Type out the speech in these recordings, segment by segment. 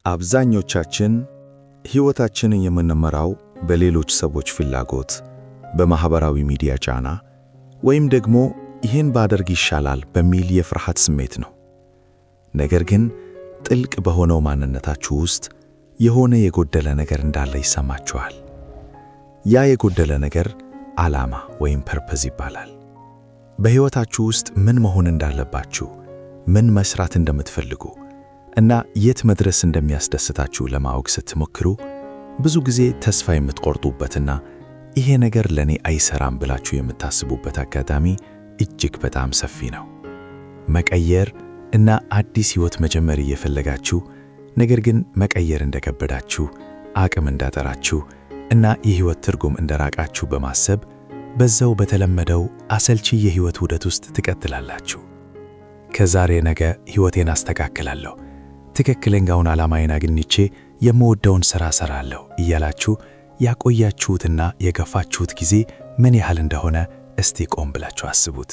አብዛኞቻችን ሕይወታችንን የምንመራው በሌሎች ሰዎች ፍላጎት፣ በማህበራዊ ሚዲያ ጫና ወይም ደግሞ ይህን ባደርግ ይሻላል በሚል የፍርሃት ስሜት ነው። ነገር ግን ጥልቅ በሆነው ማንነታችሁ ውስጥ የሆነ የጎደለ ነገር እንዳለ ይሰማችኋል። ያ የጎደለ ነገር ዓላማ ወይም ፐርፐዝ ይባላል። በሕይወታችሁ ውስጥ ምን መሆን እንዳለባችሁ፣ ምን መስራት እንደምትፈልጉ እና የት መድረስ እንደሚያስደስታችሁ ለማወቅ ስትሞክሩ ብዙ ጊዜ ተስፋ የምትቆርጡበትና ይሄ ነገር ለኔ አይሰራም ብላችሁ የምታስቡበት አጋጣሚ እጅግ በጣም ሰፊ ነው። መቀየር እና አዲስ ሕይወት መጀመር እየፈለጋችሁ ነገር ግን መቀየር እንደከበዳችሁ፣ አቅም እንዳጠራችሁ እና የሕይወት ትርጉም እንደራቃችሁ በማሰብ በዛው በተለመደው አሰልቺ የሕይወት ውደት ውስጥ ትቀጥላላችሁ። ከዛሬ ነገ ሕይወቴን አስተካክላለሁ፣ ትክክለኛውን ዓላማዬን አግኝቼ የምወደውን ሥራ እሠራለሁ እያላችሁ ያቆያችሁትና የገፋችሁት ጊዜ ምን ያህል እንደሆነ እስቲ ቆም ብላችሁ አስቡት።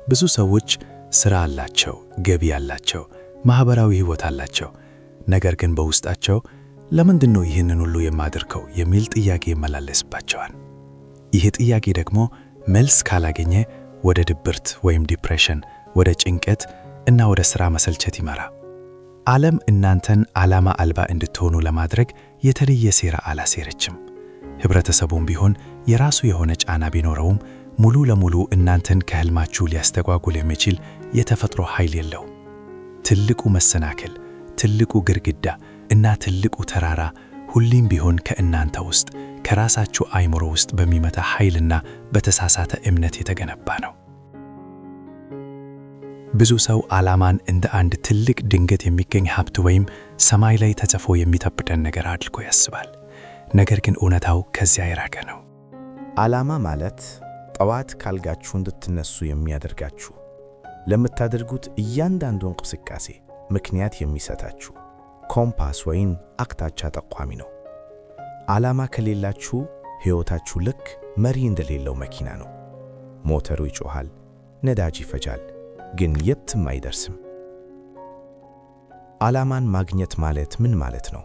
ብዙ ሰዎች ሥራ አላቸው፣ ገቢ አላቸው፣ ማኅበራዊ ሕይወት አላቸው። ነገር ግን በውስጣቸው ለምንድን ነው ይህንን ሁሉ የማደርገው የሚል ጥያቄ ይመላለስባቸዋል። ይህ ጥያቄ ደግሞ መልስ ካላገኘ ወደ ድብርት ወይም ዲፕሬሽን፣ ወደ ጭንቀት እና ወደ ሥራ መሰልቸት ይመራ። ዓለም እናንተን ዓላማ አልባ እንድትሆኑ ለማድረግ የተለየ ሴራ አላሴረችም። ኅብረተሰቡም ቢሆን የራሱ የሆነ ጫና ቢኖረውም ሙሉ ለሙሉ እናንተን ከሕልማችሁ ሊያስተጓጉል የሚችል የተፈጥሮ ኃይል የለው። ትልቁ መሰናክል፣ ትልቁ ግድግዳ እና ትልቁ ተራራ ሁሌም ቢሆን ከእናንተ ውስጥ ከራሳችሁ አእምሮ ውስጥ በሚመታ ኃይልና በተሳሳተ እምነት የተገነባ ነው። ብዙ ሰው ዓላማን እንደ አንድ ትልቅ ድንገት የሚገኝ ሀብት ወይም ሰማይ ላይ ተጽፎ የሚጠብቀን ነገር አድርጎ ያስባል። ነገር ግን እውነታው ከዚያ የራቀ ነው። ዓላማ ማለት ጠዋት ካልጋችሁ እንድትነሱ የሚያደርጋችሁ፣ ለምታደርጉት እያንዳንዱ እንቅስቃሴ ምክንያት የሚሰጣችሁ ኮምፓስ ወይም አቅጣጫ ጠቋሚ ነው። ዓላማ ከሌላችሁ ሕይወታችሁ ልክ መሪ እንደሌለው መኪና ነው። ሞተሩ ይጮኻል፣ ነዳጅ ይፈጃል፣ ግን የትም አይደርስም። ዓላማን ማግኘት ማለት ምን ማለት ነው?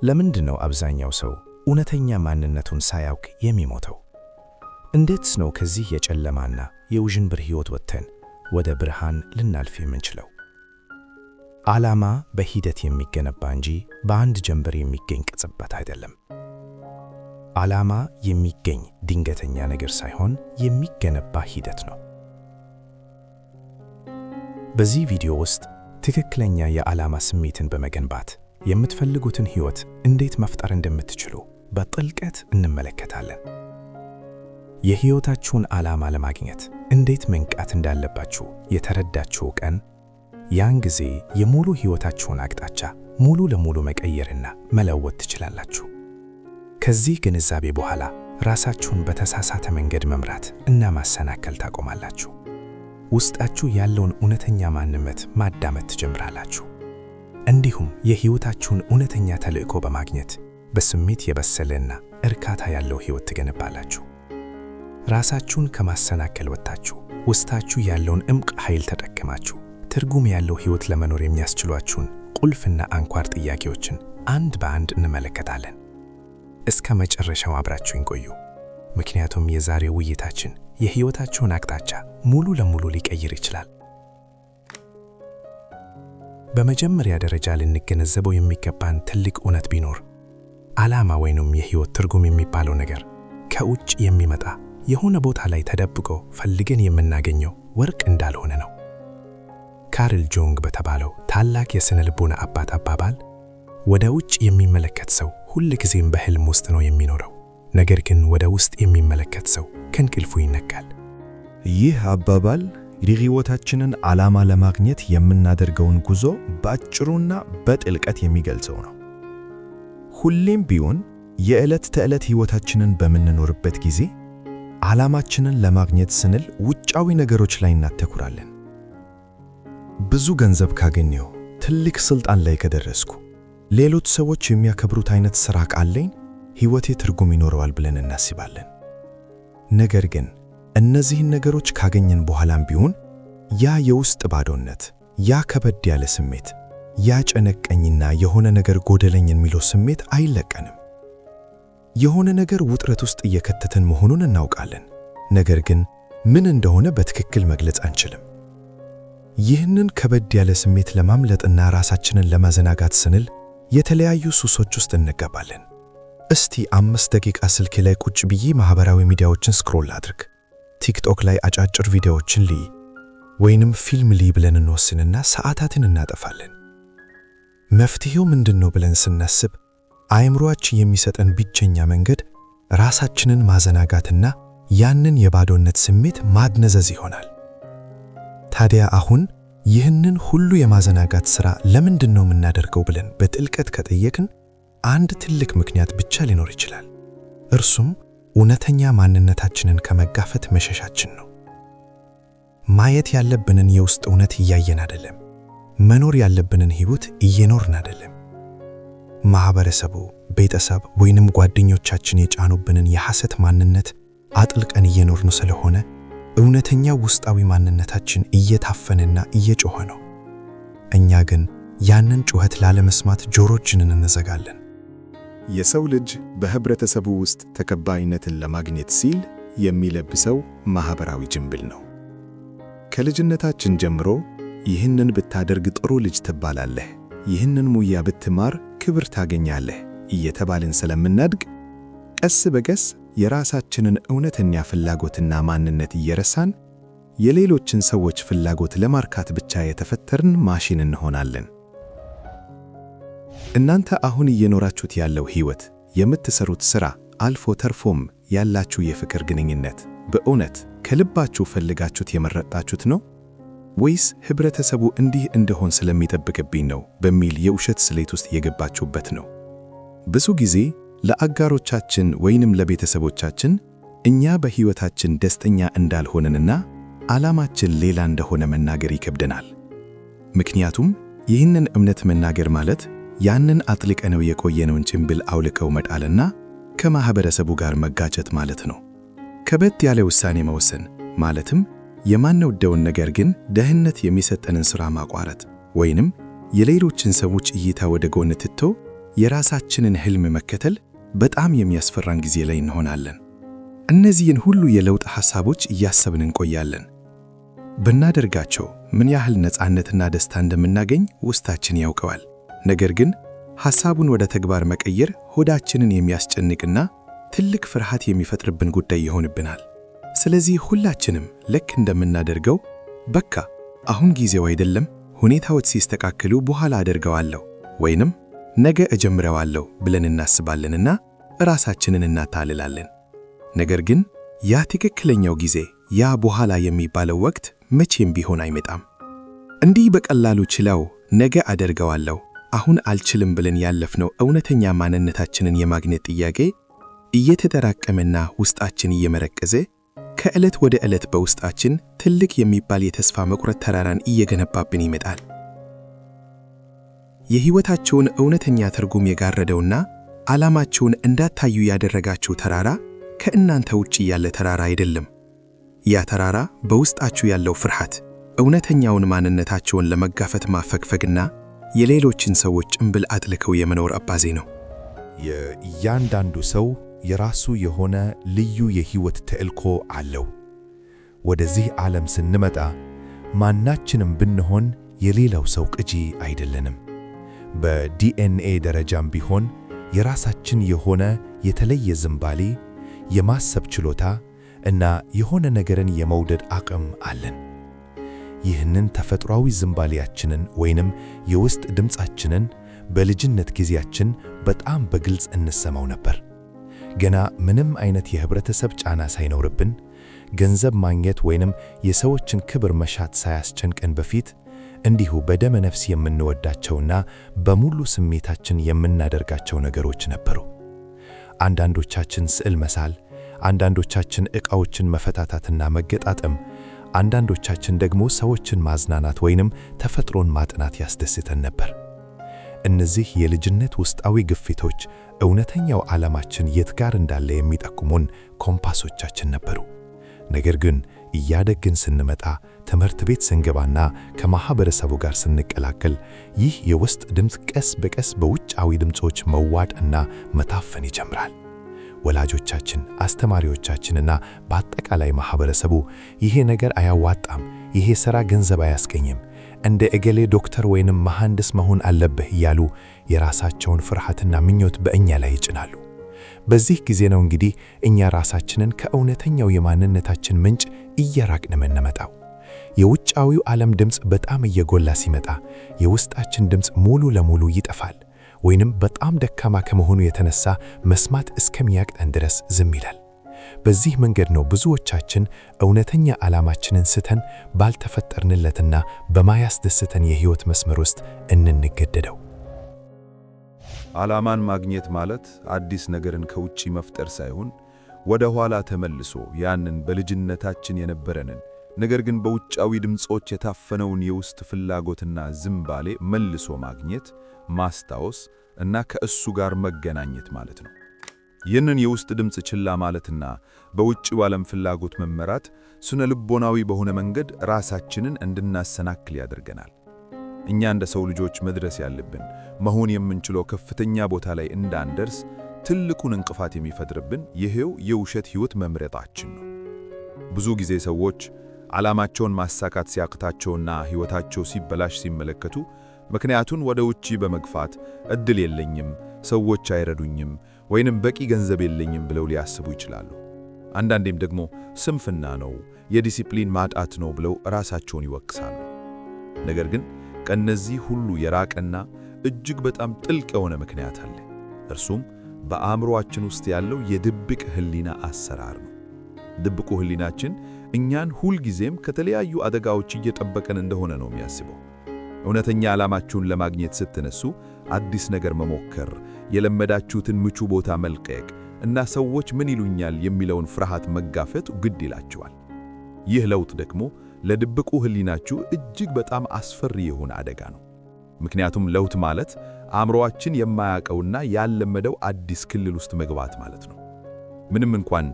ለምንድን ነው አብዛኛው ሰው እውነተኛ ማንነቱን ሳያውቅ የሚሞተው? እንዴትስ ነው ከዚህ የጨለማና የውዥንብር ሕይወት ወጥተን ወደ ብርሃን ልናልፍ የምንችለው? ዓላማ በሂደት የሚገነባ እንጂ በአንድ ጀንበር የሚገኝ ቅጽበት አይደለም። ዓላማ የሚገኝ ድንገተኛ ነገር ሳይሆን የሚገነባ ሂደት ነው። በዚህ ቪዲዮ ውስጥ ትክክለኛ የዓላማ ስሜትን በመገንባት የምትፈልጉትን ሕይወት እንዴት መፍጠር እንደምትችሉ በጥልቀት እንመለከታለን። የሕይወታችሁን ዓላማ ለማግኘት እንዴት መንቃት እንዳለባችሁ የተረዳችሁ ቀን ያን ጊዜ የሙሉ ሕይወታችሁን አቅጣጫ ሙሉ ለሙሉ መቀየርና መለወጥ ትችላላችሁ። ከዚህ ግንዛቤ በኋላ ራሳችሁን በተሳሳተ መንገድ መምራት እና ማሰናከል ታቆማላችሁ። ውስጣችሁ ያለውን እውነተኛ ማንነት ማዳመጥ ትጀምራላችሁ። እንዲሁም የሕይወታችሁን እውነተኛ ተልእኮ በማግኘት በስሜት የበሰለና እርካታ ያለው ሕይወት ትገነባላችሁ። ራሳችሁን ከማሰናከል ወጥታችሁ ውስጣችሁ ያለውን እምቅ ኃይል ተጠቅማችሁ ትርጉም ያለው ሕይወት ለመኖር የሚያስችሏችሁን ቁልፍና አንኳር ጥያቄዎችን አንድ በአንድ እንመለከታለን። እስከ መጨረሻው አብራችሁን ቆዩ፣ ምክንያቱም የዛሬው ውይይታችን የሕይወታችሁን አቅጣጫ ሙሉ ለሙሉ ሊቀይር ይችላል። በመጀመሪያ ደረጃ ልንገነዘበው የሚገባን ትልቅ እውነት ቢኖር ዓላማ ወይንም የሕይወት ትርጉም የሚባለው ነገር ከውጭ የሚመጣ የሆነ ቦታ ላይ ተደብቆ ፈልገን የምናገኘው ወርቅ እንዳልሆነ ነው። ካርል ጆንግ በተባለው ታላቅ የሥነ ልቦና አባት አባባል ወደ ውጭ የሚመለከት ሰው ሁል ጊዜም በሕልም ውስጥ ነው የሚኖረው፣ ነገር ግን ወደ ውስጥ የሚመለከት ሰው ከእንቅልፉ ይነቃል። ይህ አባባል የሕይወታችንን ዓላማ ለማግኘት የምናደርገውን ጉዞ በአጭሩና በጥልቀት የሚገልጸው ነው። ሁሌም ቢሆን የዕለት ተዕለት ሕይወታችንን በምንኖርበት ጊዜ ዓላማችንን ለማግኘት ስንል ውጫዊ ነገሮች ላይ እናተኩራለን። ብዙ ገንዘብ ካገኘሁ፣ ትልቅ ሥልጣን ላይ ከደረስኩ፣ ሌሎች ሰዎች የሚያከብሩት አይነት ሥራ ካለኝ ሕይወቴ ትርጉም ይኖረዋል ብለን እናስባለን። ነገር ግን እነዚህን ነገሮች ካገኘን በኋላም ቢሆን ያ የውስጥ ባዶነት፣ ያ ከበድ ያለ ስሜት ያጨነቀኝና የሆነ ነገር ጎደለኝ የሚለው ስሜት አይለቀንም። የሆነ ነገር ውጥረት ውስጥ እየከተተን መሆኑን እናውቃለን፣ ነገር ግን ምን እንደሆነ በትክክል መግለጽ አንችልም። ይህንን ከበድ ያለ ስሜት ለማምለጥና ራሳችንን ለማዘናጋት ስንል የተለያዩ ሱሶች ውስጥ እንገባለን። እስቲ 5 ደቂቃ ስልኬ ላይ ቁጭ ብዬ ማህበራዊ ሚዲያዎችን ስክሮል አድርግ፣ ቲክቶክ ላይ አጫጭር ቪዲዮዎችን ልይ ወይንም ፊልም ልይ ብለን እንወስንና ሰዓታትን እናጠፋለን። መፍትሄው ምንድነው ብለን ስናስብ አእምሮአችን የሚሰጠን ብቸኛ መንገድ ራሳችንን ማዘናጋትና ያንን የባዶነት ስሜት ማድነዘዝ ይሆናል። ታዲያ አሁን ይህንን ሁሉ የማዘናጋት ሥራ ለምንድነው የምናደርገው ብለን በጥልቀት ከጠየቅን አንድ ትልቅ ምክንያት ብቻ ሊኖር ይችላል። እርሱም እውነተኛ ማንነታችንን ከመጋፈጥ መሸሻችን ነው። ማየት ያለብንን የውስጥ እውነት እያየን አይደለም። መኖር ያለብንን ሕይወት እየኖርን አይደለም። ማህበረሰቡ፣ ቤተሰብ ወይንም ጓደኞቻችን የጫኑብንን የሐሰት ማንነት አጥልቀን እየኖርን ስለሆነ እውነተኛ ውስጣዊ ማንነታችን እየታፈነና እየጮኸ ነው። እኛ ግን ያንን ጩኸት ላለመስማት ጆሮችንን እንዘጋለን። የሰው ልጅ በህብረተሰቡ ውስጥ ተቀባይነትን ለማግኘት ሲል የሚለብሰው ማህበራዊ ጭንብል ነው። ከልጅነታችን ጀምሮ ይህንን ብታደርግ ጥሩ ልጅ ትባላለህ፣ ይህንን ሙያ ብትማር ክብር ታገኛለህ እየተባልን ስለምናድግ ቀስ በቀስ የራሳችንን እውነተኛ ፍላጎትና ማንነት እየረሳን የሌሎችን ሰዎች ፍላጎት ለማርካት ብቻ የተፈጠርን ማሽን እንሆናለን። እናንተ አሁን እየኖራችሁት ያለው ሕይወት፣ የምትሰሩት ሥራ፣ አልፎ ተርፎም ያላችሁ የፍቅር ግንኙነት በእውነት ከልባችሁ ፈልጋችሁት የመረጣችሁት ነው ወይስ ህብረተሰቡ እንዲህ እንደሆን ስለሚጠብቅብኝ ነው በሚል የውሸት ስሌት ውስጥ የገባችሁበት ነው? ብዙ ጊዜ ለአጋሮቻችን ወይንም ለቤተሰቦቻችን እኛ በሕይወታችን ደስተኛ እንዳልሆነንና ዓላማችን ሌላ እንደሆነ መናገር ይከብደናል። ምክንያቱም ይህንን እምነት መናገር ማለት ያንን አጥልቀነው የቆየነውን ጭንብል አውልቀው መጣልና ከማህበረሰቡ ጋር መጋጨት ማለት ነው። ከበድ ያለ ውሳኔ መወሰን ማለትም የማንወደውን ነገር ግን ደህንነት የሚሰጠንን ሥራ ማቋረጥ ወይንም የሌሎችን ሰዎች እይታ ወደ ጎን ትቶ የራሳችንን ህልም መከተል በጣም የሚያስፈራን ጊዜ ላይ እንሆናለን። እነዚህን ሁሉ የለውጥ ሐሳቦች እያሰብን እንቆያለን። ብናደርጋቸው ምን ያህል ነፃነትና ደስታ እንደምናገኝ ውስጣችን ያውቀዋል። ነገር ግን ሐሳቡን ወደ ተግባር መቀየር ሆዳችንን የሚያስጨንቅና ትልቅ ፍርሃት የሚፈጥርብን ጉዳይ ይሆንብናል። ስለዚህ ሁላችንም ልክ እንደምናደርገው በቃ አሁን ጊዜው አይደለም፣ ሁኔታዎች ሲስተካከሉ በኋላ አደርገዋለሁ ወይንም ነገ እጀምረዋለሁ ብለን እናስባለንና ራሳችንን እናታልላለን። ነገር ግን ያ ትክክለኛው ጊዜ፣ ያ በኋላ የሚባለው ወቅት መቼም ቢሆን አይመጣም። እንዲህ በቀላሉ ችለው ነገ አደርገዋለሁ አሁን አልችልም ብለን ያለፍነው እውነተኛ ማንነታችንን የማግኘት ጥያቄ እየተጠራቀመና ውስጣችን እየመረቀዘ ከዕለት ወደ ዕለት በውስጣችን ትልቅ የሚባል የተስፋ መቁረጥ ተራራን እየገነባብን ይመጣል። የሕይወታቸውን እውነተኛ ትርጉም የጋረደውና ዓላማቸውን እንዳታዩ ያደረጋቸው ተራራ ከእናንተ ውጭ ያለ ተራራ አይደለም። ያ ተራራ በውስጣችሁ ያለው ፍርሃት፣ እውነተኛውን ማንነታቸውን ለመጋፈት ማፈግፈግና የሌሎችን ሰዎች ጭንብል አጥልቀው የመኖር አባዜ ነው። የእያንዳንዱ ሰው የራሱ የሆነ ልዩ የሕይወት ተልዕኮ አለው። ወደዚህ ዓለም ስንመጣ ማናችንም ብንሆን የሌላው ሰው ቅጂ አይደለንም። በዲኤንኤ ደረጃም ቢሆን የራሳችን የሆነ የተለየ ዝንባሌ፣ የማሰብ ችሎታ እና የሆነ ነገርን የመውደድ አቅም አለን። ይህንን ተፈጥሯዊ ዝንባሌያችንን ወይንም የውስጥ ድምፃችንን በልጅነት ጊዜያችን በጣም በግልጽ እንሰማው ነበር። ገና ምንም አይነት የህብረተሰብ ጫና ሳይኖርብን፣ ገንዘብ ማግኘት ወይንም የሰዎችን ክብር መሻት ሳያስጨንቀን በፊት እንዲሁ በደመ ነፍስ የምንወዳቸውና በሙሉ ስሜታችን የምናደርጋቸው ነገሮች ነበሩ። አንዳንዶቻችን ስዕል መሳል፣ አንዳንዶቻችን ዕቃዎችን መፈታታትና መገጣጠም፣ አንዳንዶቻችን ደግሞ ሰዎችን ማዝናናት ወይንም ተፈጥሮን ማጥናት ያስደስተን ነበር። እነዚህ የልጅነት ውስጣዊ ግፊቶች እውነተኛው ዓላማችን የት ጋር እንዳለ የሚጠቁሙን ኮምፓሶቻችን ነበሩ። ነገር ግን እያደግን ስንመጣ ትምህርት ቤት ስንገባና ከማህበረሰቡ ጋር ስንቀላቀል ይህ የውስጥ ድምፅ ቀስ በቀስ በውጫዊ ድምጾች መዋጥና መታፈን ይጀምራል። ወላጆቻችን፣ አስተማሪዎቻችንና በአጠቃላይ ማህበረሰቡ ይሄ ነገር አያዋጣም፣ ይሄ ሥራ ገንዘብ አያስገኝም፣ እንደ እገሌ ዶክተር ወይንም መሐንዲስ መሆን አለብህ እያሉ የራሳቸውን ፍርሃትና ምኞት በእኛ ላይ ይጭናሉ። በዚህ ጊዜ ነው እንግዲህ እኛ ራሳችንን ከእውነተኛው የማንነታችን ምንጭ እየራቅን የምንመጣው። የውጫዊው ዓለም ድምፅ በጣም እየጎላ ሲመጣ የውስጣችን ድምፅ ሙሉ ለሙሉ ይጠፋል፣ ወይንም በጣም ደካማ ከመሆኑ የተነሳ መስማት እስከሚያቅተን ድረስ ዝም ይላል። በዚህ መንገድ ነው ብዙዎቻችን እውነተኛ ዓላማችንን ስተን ባልተፈጠርንለትና በማያስደስተን የሕይወት መስመር ውስጥ እንገደደው። ዓላማን ማግኘት ማለት አዲስ ነገርን ከውጪ መፍጠር ሳይሆን ወደ ኋላ ተመልሶ ያንን በልጅነታችን የነበረንን ነገር ግን በውጫዊ ድምጾች የታፈነውን የውስጥ ፍላጎትና ዝንባሌ መልሶ ማግኘት፣ ማስታወስ እና ከእሱ ጋር መገናኘት ማለት ነው። ይህንን የውስጥ ድምፅ ችላ ማለትና በውጭው ዓለም ፍላጎት መመራት ስነ ልቦናዊ በሆነ መንገድ ራሳችንን እንድናሰናክል ያደርገናል። እኛ እንደ ሰው ልጆች መድረስ ያለብን መሆን የምንችለው ከፍተኛ ቦታ ላይ እንዳንደርስ ትልቁን እንቅፋት የሚፈጥርብን ይሄው የውሸት ሕይወት መምረጣችን ነው። ብዙ ጊዜ ሰዎች ዓላማቸውን ማሳካት ሲያቅታቸውና ሕይወታቸው ሲበላሽ ሲመለከቱ ምክንያቱን ወደ ውጪ በመግፋት ዕድል የለኝም፣ ሰዎች አይረዱኝም፣ ወይንም በቂ ገንዘብ የለኝም ብለው ሊያስቡ ይችላሉ። አንዳንዴም ደግሞ ስንፍና ነው፣ የዲሲፕሊን ማጣት ነው ብለው ራሳቸውን ይወቅሳሉ። ነገር ግን ከነዚህ ሁሉ የራቀና እጅግ በጣም ጥልቅ የሆነ ምክንያት አለ። እርሱም በአእምሮአችን ውስጥ ያለው የድብቅ ሕሊና አሰራር ነው። ድብቁ ሕሊናችን እኛን ሁልጊዜም ከተለያዩ አደጋዎች እየጠበቀን እንደሆነ ነው የሚያስበው። እውነተኛ ዓላማችሁን ለማግኘት ስትነሱ አዲስ ነገር መሞከር፣ የለመዳችሁትን ምቹ ቦታ መልቀቅ እና ሰዎች ምን ይሉኛል የሚለውን ፍርሃት መጋፈጥ ግድ ይላችኋል። ይህ ለውጥ ደግሞ ለድብቁ ሕሊናችሁ እጅግ በጣም አስፈሪ የሆነ አደጋ ነው። ምክንያቱም ለውጥ ማለት አእምሮአችን የማያውቀውና ያልለመደው አዲስ ክልል ውስጥ መግባት ማለት ነው። ምንም እንኳን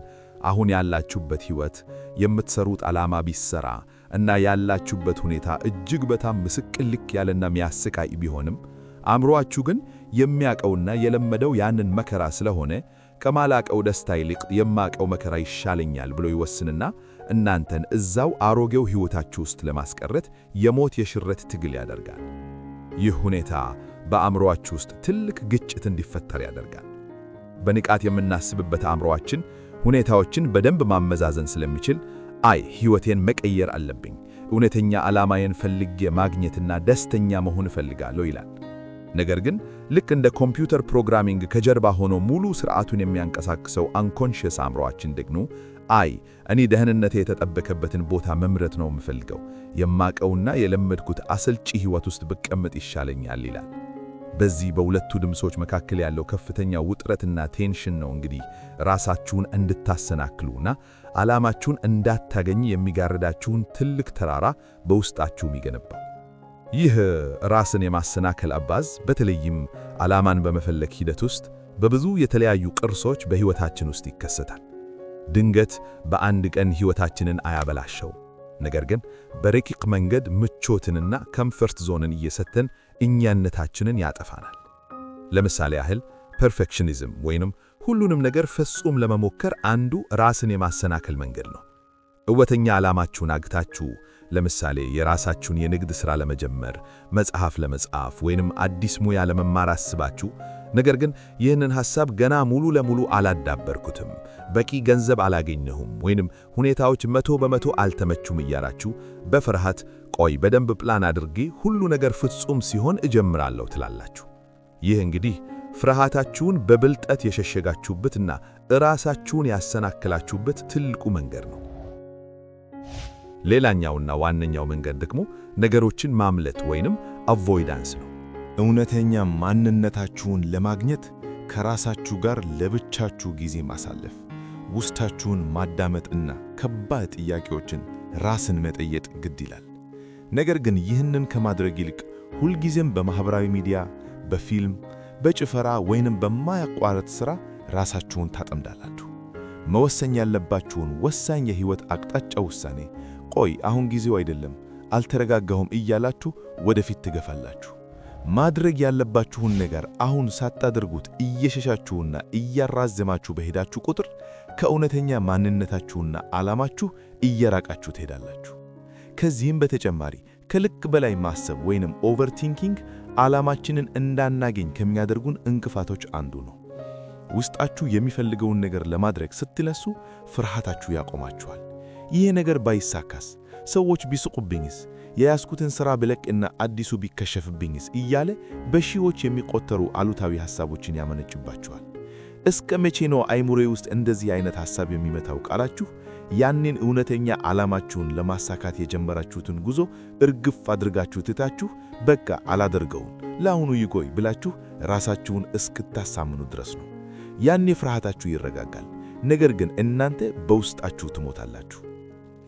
አሁን ያላችሁበት ሕይወት የምትሰሩት ዓላማ ቢሰራ እና ያላችሁበት ሁኔታ እጅግ በጣም ምስቅልቅ ያለና የሚያስቃይ ቢሆንም አእምሮአችሁ ግን የሚያውቀውና የለመደው ያንን መከራ ስለሆነ ከማላቀው ደስታ ይልቅ የማቀው መከራ ይሻለኛል ብሎ ይወስንና እናንተን እዛው አሮጌው ሕይወታችሁ ውስጥ ለማስቀረት የሞት የሽረት ትግል ያደርጋል። ይህ ሁኔታ በአእምሮአችሁ ውስጥ ትልቅ ግጭት እንዲፈጠር ያደርጋል። በንቃት የምናስብበት አእምሮአችን ሁኔታዎችን በደንብ ማመዛዘን ስለሚችል አይ ሕይወቴን መቀየር አለብኝ፣ እውነተኛ ዓላማዬን ፈልጌ ማግኘትና ደስተኛ መሆን እፈልጋለሁ ይላል። ነገር ግን ልክ እንደ ኮምፒውተር ፕሮግራሚንግ ከጀርባ ሆኖ ሙሉ ሥርዓቱን የሚያንቀሳቅሰው አንኮንሺየስ አእምሮአችን ደግሞ አይ እኔ ደህንነቴ የተጠበቀበትን ቦታ መምረጥ ነው የምፈልገው፣ የማቀውና የለመድኩት አሰልቺ ሕይወት ውስጥ ብቀመጥ ይሻለኛል ይላል። በዚህ በሁለቱ ድምጾች መካከል ያለው ከፍተኛ ውጥረትና ቴንሽን ነው እንግዲህ ራሳችሁን እንድታሰናክሉና ዓላማችሁን እንዳታገኙ የሚጋርዳችሁን ትልቅ ተራራ በውስጣችሁ የሚገነባው። ይህ ራስን የማሰናከል አባዝ በተለይም ዓላማን በመፈለግ ሂደት ውስጥ በብዙ የተለያዩ ቅርሶች በሕይወታችን ውስጥ ይከሰታል። ድንገት በአንድ ቀን ሕይወታችንን አያበላሸው፣ ነገር ግን በረቂቅ መንገድ ምቾትንና ኮምፈርት ዞንን እየሰጠን እኛነታችንን ያጠፋናል። ለምሳሌ ያህል ፐርፌክሽኒዝም ወይንም ሁሉንም ነገር ፍጹም ለመሞከር አንዱ ራስን የማሰናከል መንገድ ነው። እውነተኛ ዓላማችሁን አግታችሁ ለምሳሌ የራሳችሁን የንግድ ሥራ ለመጀመር፣ መጽሐፍ ለመጻፍ ወይንም አዲስ ሙያ ለመማር አስባችሁ ነገር ግን ይህንን ሐሳብ ገና ሙሉ ለሙሉ አላዳበርኩትም፣ በቂ ገንዘብ አላገኘሁም ወይንም ሁኔታዎች 100% አልተመቹም እያላችሁ በፍርሃት ቆይ በደንብ ፕላን አድርጌ ሁሉ ነገር ፍጹም ሲሆን እጀምራለሁ ትላላችሁ። ይህ እንግዲህ ፍርሃታችሁን በብልጠት የሸሸጋችሁበትና ራሳችሁን ያሰናክላችሁበት ትልቁ መንገድ ነው። ሌላኛውና ዋነኛው መንገድ ደግሞ ነገሮችን ማምለጥ ወይንም አቮይዳንስ ነው። እውነተኛ ማንነታችሁን ለማግኘት ከራሳችሁ ጋር ለብቻችሁ ጊዜ ማሳለፍ፣ ውስጣችሁን ማዳመጥና ከባድ ጥያቄዎችን ራስን መጠየቅ ግድ ይላል። ነገር ግን ይህንን ከማድረግ ይልቅ ሁልጊዜም በማህበራዊ ሚዲያ፣ በፊልም፣ በጭፈራ ወይንም በማያቋርጥ ሥራ ራሳችሁን ታጠምዳላችሁ። መወሰን ያለባችሁን ወሳኝ የሕይወት አቅጣጫ ውሳኔ ቆይ አሁን ጊዜው አይደለም፣ አልተረጋጋሁም እያላችሁ ወደፊት ትገፋላችሁ። ማድረግ ያለባችሁን ነገር አሁን ሳታደርጉት እየሸሻችሁና እያራዘማችሁ በሄዳችሁ ቁጥር ከእውነተኛ ማንነታችሁና ዓላማችሁ እየራቃችሁ ትሄዳላችሁ። ከዚህም በተጨማሪ ከልክ በላይ ማሰብ ወይንም ኦቨርቲንኪንግ ዓላማችንን እንዳናገኝ ከሚያደርጉን እንቅፋቶች አንዱ ነው። ውስጣችሁ የሚፈልገውን ነገር ለማድረግ ስትነሱ ፍርሃታችሁ ያቆማችኋል። ይሄ ነገር ባይሳካስ? ሰዎች ቢስቁብኝስ? የያዝኩትን ሥራ ብለቅና አዲሱ ቢከሸፍብኝስ? እያለ በሺዎች የሚቆጠሩ አሉታዊ ሐሳቦችን ያመነጭባችኋል። እስከ መቼ ነው አይምሮዬ ውስጥ እንደዚህ አይነት ሐሳብ የሚመታው ቃላችሁ ያንን እውነተኛ ዓላማችሁን ለማሳካት የጀመራችሁትን ጉዞ እርግፍ አድርጋችሁ ትታችሁ በቃ አላደርገውም ለአሁኑ ይቆይ ብላችሁ ራሳችሁን እስክታሳምኑ ድረስ ነው። ያኔ ፍርሃታችሁ ይረጋጋል፣ ነገር ግን እናንተ በውስጣችሁ ትሞታላችሁ።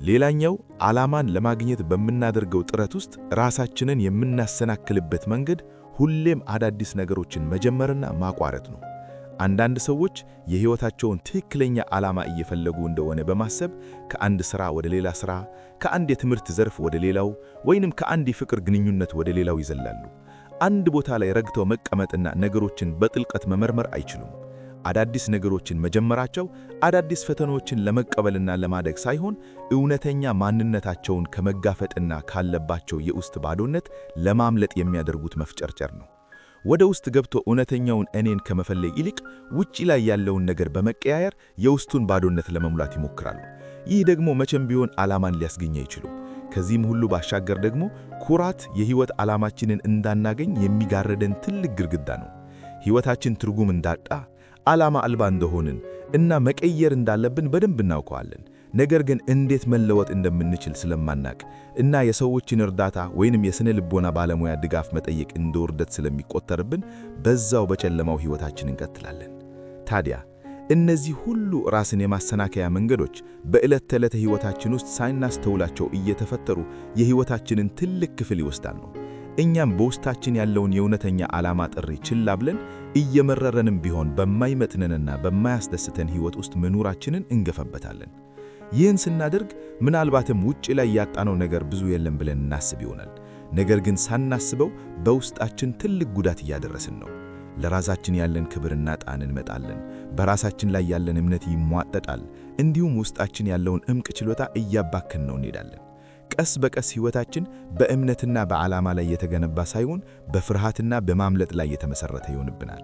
ሌላኛው ዓላማን ለማግኘት በምናደርገው ጥረት ውስጥ ራሳችንን የምናሰናክልበት መንገድ ሁሌም አዳዲስ ነገሮችን መጀመርና ማቋረጥ ነው። አንዳንድ ሰዎች የሕይወታቸውን ትክክለኛ ዓላማ እየፈለጉ እንደሆነ በማሰብ ከአንድ ሥራ ወደ ሌላ ሥራ፣ ከአንድ የትምህርት ዘርፍ ወደ ሌላው ወይንም ከአንድ የፍቅር ግንኙነት ወደ ሌላው ይዘላሉ። አንድ ቦታ ላይ ረግተው መቀመጥና ነገሮችን በጥልቀት መመርመር አይችሉም። አዳዲስ ነገሮችን መጀመራቸው አዳዲስ ፈተናዎችን ለመቀበልና ለማደግ ሳይሆን እውነተኛ ማንነታቸውን ከመጋፈጥና ካለባቸው የውስጥ ባዶነት ለማምለጥ የሚያደርጉት መፍጨርጨር ነው። ወደ ውስጥ ገብቶ እውነተኛውን እኔን ከመፈለግ ይልቅ ውጪ ላይ ያለውን ነገር በመቀያየር የውስጡን ባዶነት ለመሙላት ይሞክራሉ። ይህ ደግሞ መቼም ቢሆን ዓላማን ሊያስገኝ አይችሉም። ከዚህም ሁሉ ባሻገር ደግሞ ኩራት የሕይወት ዓላማችንን እንዳናገኝ የሚጋረደን ትልቅ ግድግዳ ነው። ሕይወታችን ትርጉም እንዳጣ፣ ዓላማ አልባ እንደሆንን እና መቀየር እንዳለብን በደንብ እናውቀዋለን። ነገር ግን እንዴት መለወጥ እንደምንችል ስለማናቅ እና የሰዎችን እርዳታ ወይንም የስነ ልቦና ባለሙያ ድጋፍ መጠየቅ እንደ ውርደት ስለሚቆጠርብን በዛው በጨለማው ሕይወታችን እንቀጥላለን። ታዲያ እነዚህ ሁሉ ራስን የማሰናከያ መንገዶች በዕለት ተዕለት ሕይወታችን ውስጥ ሳናስተውላቸው እየተፈጠሩ የሕይወታችንን ትልቅ ክፍል ይወስዳሉ። እኛም በውስጣችን ያለውን የእውነተኛ ዓላማ ጥሪ ችላ ብለን እየመረረንም ቢሆን በማይመጥነንና በማያስደስተን ሕይወት ውስጥ መኖራችንን እንገፋበታለን። ይህን ስናደርግ ምናልባትም ውጭ ላይ ያጣነው ነገር ብዙ የለም ብለን እናስብ ይሆናል። ነገር ግን ሳናስበው በውስጣችን ትልቅ ጉዳት እያደረስን ነው። ለራሳችን ያለን ክብርና ጣዕም እንመጣለን። በራሳችን ላይ ያለን እምነት ይሟጠጣል። እንዲሁም ውስጣችን ያለውን እምቅ ችሎታ እያባከን ነው እንሄዳለን። ቀስ በቀስ ሕይወታችን በእምነትና በዓላማ ላይ የተገነባ ሳይሆን በፍርሃትና በማምለጥ ላይ የተመሠረተ ይሆንብናል።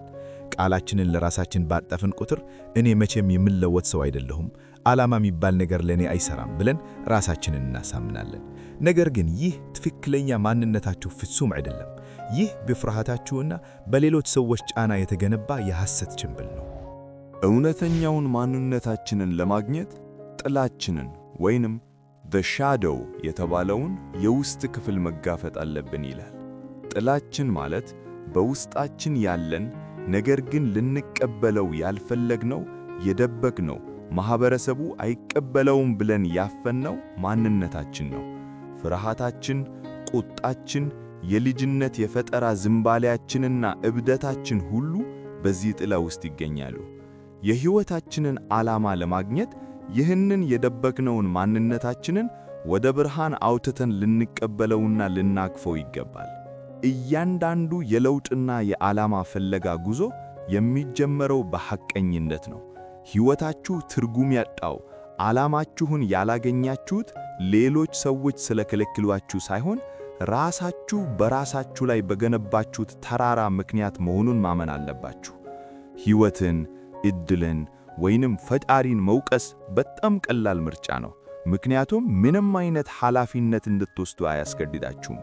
ቃላችንን ለራሳችን ባጠፍን ቁጥር እኔ መቼም የምለወጥ ሰው አይደለሁም፣ ዓላማ የሚባል ነገር ለእኔ አይሰራም ብለን ራሳችንን እናሳምናለን። ነገር ግን ይህ ትክክለኛ ማንነታችሁ ፍጹም አይደለም። ይህ በፍርሃታችሁና በሌሎች ሰዎች ጫና የተገነባ የሐሰት ጭንብል ነው። እውነተኛውን ማንነታችንን ለማግኘት ጥላችንን ወይንም the shadow የተባለውን የውስጥ ክፍል መጋፈጥ አለብን ይላል። ጥላችን ማለት በውስጣችን ያለን ነገር ግን ልንቀበለው ያልፈለግነው የደበቅነው ማህበረሰቡ አይቀበለውም ብለን ያፈንነው ማንነታችን ነው። ፍርሃታችን፣ ቁጣችን፣ የልጅነት የፈጠራ ዝንባሌያችንና እብደታችን ሁሉ በዚህ ጥላ ውስጥ ይገኛሉ። የሕይወታችንን ዓላማ ለማግኘት ይህንን የደበቅነውን ማንነታችንን ወደ ብርሃን አውጥተን ልንቀበለውና ልናቅፈው ይገባል። እያንዳንዱ የለውጥና የዓላማ ፍለጋ ጉዞ የሚጀመረው በሐቀኝነት ነው። ሕይወታችሁ ትርጉም ያጣው፣ ዓላማችሁን ያላገኛችሁት ሌሎች ሰዎች ስለከለከሏችሁ ሳይሆን ራሳችሁ በራሳችሁ ላይ በገነባችሁት ተራራ ምክንያት መሆኑን ማመን አለባችሁ። ሕይወትን፣ ዕድልን ወይንም ፈጣሪን መውቀስ በጣም ቀላል ምርጫ ነው። ምክንያቱም ምንም አይነት ኃላፊነት እንድትወስዱ አያስገድዳችሁም።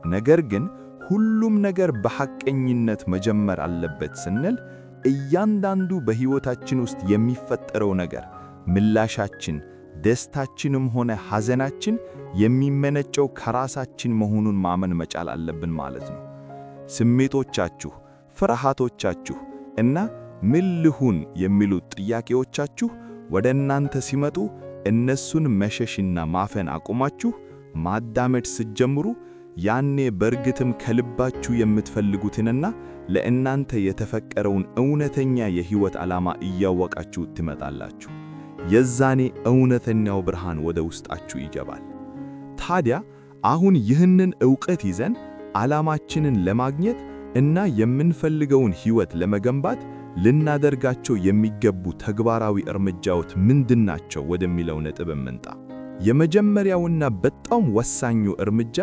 ነገር ግን ሁሉም ነገር በሐቀኝነት መጀመር አለበት ስንል እያንዳንዱ በሕይወታችን ውስጥ የሚፈጠረው ነገር ምላሻችን፣ ደስታችንም ሆነ ሐዘናችን የሚመነጨው ከራሳችን መሆኑን ማመን መቻል አለብን ማለት ነው። ስሜቶቻችሁ፣ ፍርሃቶቻችሁ እና ምን ልሁን የሚሉት ጥያቄዎቻችሁ ወደ እናንተ ሲመጡ እነሱን መሸሽና ማፈን አቁማችሁ ማዳመጥ ስትጀምሩ ያኔ በእርግጥም ከልባችሁ የምትፈልጉትንና ለእናንተ የተፈቀረውን እውነተኛ የሕይወት ዓላማ እያወቃችሁ ትመጣላችሁ። የዛኔ እውነተኛው ብርሃን ወደ ውስጣችሁ ይገባል። ታዲያ አሁን ይህንን ዕውቀት ይዘን ዓላማችንን ለማግኘት እና የምንፈልገውን ሕይወት ለመገንባት ልናደርጋቸው የሚገቡ ተግባራዊ እርምጃዎች ምንድናቸው ወደሚለው ነጥብ እንምጣ። የመጀመሪያውና በጣም ወሳኙ እርምጃ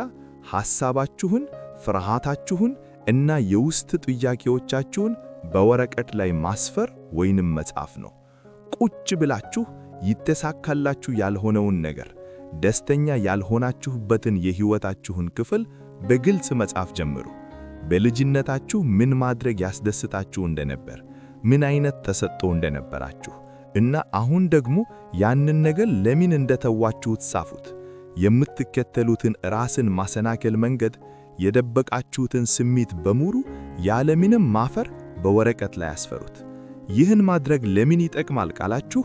ሐሳባችሁን፣ ፍርሃታችሁን እና የውስጥ ጥያቄዎቻችሁን በወረቀት ላይ ማስፈር ወይንም መጻፍ ነው። ቁጭ ብላችሁ ይተሳካላችሁ ያልሆነውን ነገር፣ ደስተኛ ያልሆናችሁበትን የሕይወታችሁን ክፍል በግልጽ መጻፍ ጀምሩ። በልጅነታችሁ ምን ማድረግ ያስደስታችሁ እንደነበር፣ ምን አይነት ተሰጥኦ እንደነበራችሁ እና አሁን ደግሞ ያንን ነገር ለምን እንደተዋችሁት ጻፉት። የምትከተሉትን ራስን ማሰናከል መንገድ፣ የደበቃችሁትን ስሜት በሙሉ ያለምንም ማፈር በወረቀት ላይ አስፈሩት። ይህን ማድረግ ለምን ይጠቅማል ካላችሁ፣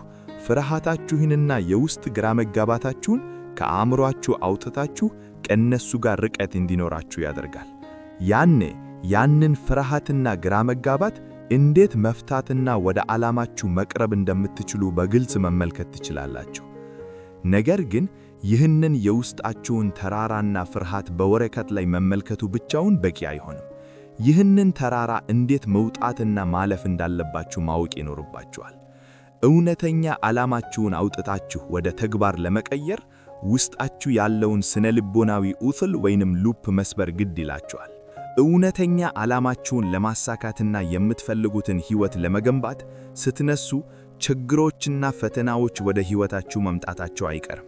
ፍርሃታችሁንና የውስጥ ግራ መጋባታችሁን ከአእምሮአችሁ አውጥታችሁ ከእነሱ ጋር ርቀት እንዲኖራችሁ ያደርጋል። ያኔ ያንን ፍርሃትና ግራ መጋባት እንዴት መፍታትና ወደ ዓላማችሁ መቅረብ እንደምትችሉ በግልጽ መመልከት ትችላላችሁ። ነገር ግን ይህንን የውስጣችሁን ተራራና ፍርሃት በወረቀት ላይ መመልከቱ ብቻውን በቂ አይሆንም። ይህንን ተራራ እንዴት መውጣትና ማለፍ እንዳለባችሁ ማወቅ ይኖርባችኋል። እውነተኛ ዓላማችሁን አውጥታችሁ ወደ ተግባር ለመቀየር ውስጣችሁ ያለውን ስነ ልቦናዊ ዑስል ወይንም ሉፕ መስበር ግድ ይላችኋል። እውነተኛ ዓላማችሁን ለማሳካትና የምትፈልጉትን ሕይወት ለመገንባት ስትነሱ ችግሮችና ፈተናዎች ወደ ሕይወታችሁ መምጣታቸው አይቀርም።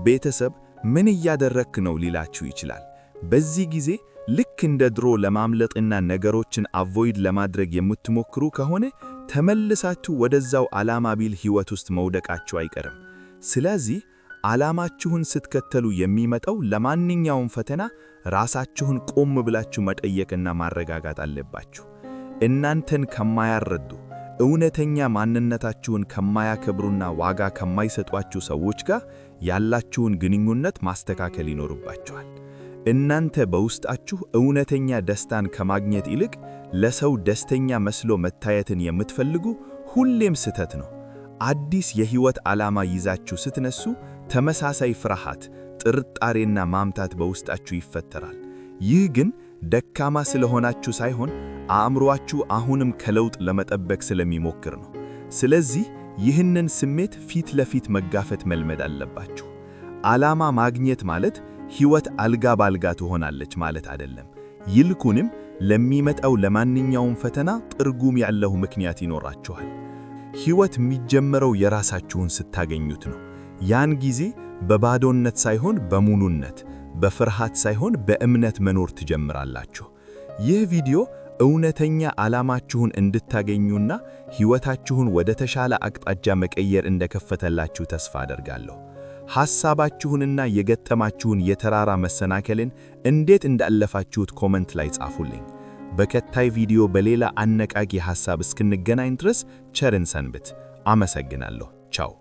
ቤተሰብ ምን እያደረክ ነው ሊላችሁ ይችላል። በዚህ ጊዜ ልክ እንደ ድሮ ለማምለጥና ነገሮችን አቮይድ ለማድረግ የምትሞክሩ ከሆነ ተመልሳችሁ ወደዛው ዓላማ ቢል ሕይወት ውስጥ መውደቃችሁ አይቀርም። ስለዚህ ዓላማችሁን ስትከተሉ የሚመጣው ለማንኛውም ፈተና ራሳችሁን ቆም ብላችሁ መጠየቅና ማረጋጋት አለባችሁ። እናንተን ከማያረዱ እውነተኛ ማንነታችሁን ከማያከብሩና ዋጋ ከማይሰጧችሁ ሰዎች ጋር ያላችሁን ግንኙነት ማስተካከል ይኖርባችኋል። እናንተ በውስጣችሁ እውነተኛ ደስታን ከማግኘት ይልቅ ለሰው ደስተኛ መስሎ መታየትን የምትፈልጉ ሁሌም ስህተት ነው። አዲስ የሕይወት ዓላማ ይዛችሁ ስትነሱ ተመሳሳይ ፍርሃት፣ ጥርጣሬና ማምታት በውስጣችሁ ይፈጠራል። ይህ ግን ደካማ ስለሆናችሁ ሳይሆን አእምሮአችሁ አሁንም ከለውጥ ለመጠበቅ ስለሚሞክር ነው። ስለዚህ ይህንን ስሜት ፊት ለፊት መጋፈጥ መልመድ አለባችሁ። ዓላማ ማግኘት ማለት ሕይወት አልጋ ባልጋ ትሆናለች ማለት አይደለም። ይልቁንም ለሚመጣው ለማንኛውም ፈተና ትርጉም ያለው ምክንያት ይኖራችኋል። ሕይወት የሚጀምረው የራሳችሁን ስታገኙት ነው። ያን ጊዜ በባዶነት ሳይሆን በሙሉነት፣ በፍርሃት ሳይሆን በእምነት መኖር ትጀምራላችሁ። ይህ ቪዲዮ እውነተኛ ዓላማችሁን እንድታገኙና ሕይወታችሁን ወደ ተሻለ አቅጣጫ መቀየር እንደከፈተላችሁ ተስፋ አደርጋለሁ። ሐሳባችሁንና የገጠማችሁን የተራራ መሰናከልን እንዴት እንዳለፋችሁት ኮመንት ላይ ጻፉልኝ። በቀጣይ ቪዲዮ በሌላ አነቃቂ ሐሳብ እስክንገናኝ ድረስ ቸርን ሰንብት። አመሰግናለሁ። ቻው።